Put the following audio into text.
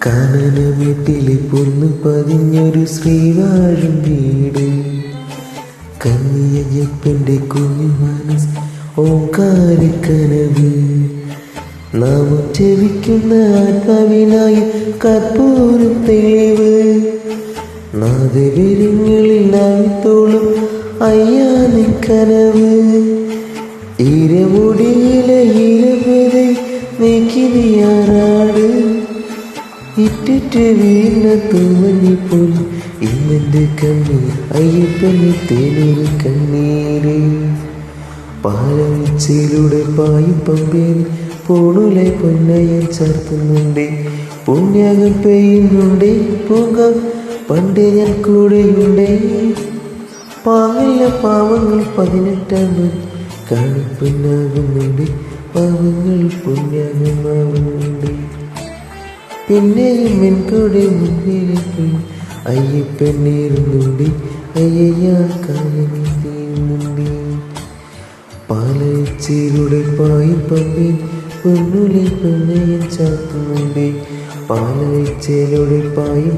കാനനമേട്ടിലെ പൊന്നു പതിഞ്ഞൊരു ശ്രീവാഴും വീട്, കന്നിയയ്യപ്പൻ്റെ കുഞ്ഞു മനസ് ഓങ്കാരക്കനവ്, നാം ജപിക്കുന്ന ആത്മാവിനായി കർപ്പൂരം തെളിവ്, നാദവിരങ്ങളിൽ ആയിത്തോളും അയ്യാനി കനവ്, ഇരമുടിയിലെ ഇരവരെ നീക്കി നീയാറാട്, ഇറ്റിറ്റ് വീണ തൂമഞ്ഞിപ്പോൾ ഇന്നെൻ്റെ കണ്ണീർ അയ്യപ്പന് തേനൊരു കണ്ണീര്, പാലവിച്ചയിലൂടെ പായും പമ്പേൽ പോണുലെ പൊന്നയൻ ചാർത്തുന്നുണ്ട്, പുണ്യകം പെയ്യുന്നുണ്ട് പൂങ്ക പണ്ടേ ഞാൻ കൂടെയുണ്ടേ, പാവല്ല പാവങ്ങൾ 18 കാണിപ്പൊന്നാകുന്നുണ്ട്, പാവങ്ങൾ പുണ്യകമാവുന്നുണ്ട്, പിന്നെയും എൻകൂടെ മുന്നിലേക്ക് അയ്യപ്പനേറുന്നുണ്ട്, അയ്യയ്യ കാലനി തീരുന്നുണ്ട്, പാലച്ചിലൂടെ പായും പമ്പിൽ പൊന്നുലെ പൊന്നയൻ ചാർത്തുന്നുണ്ട്, പാലച്ചിലൂടെ പായും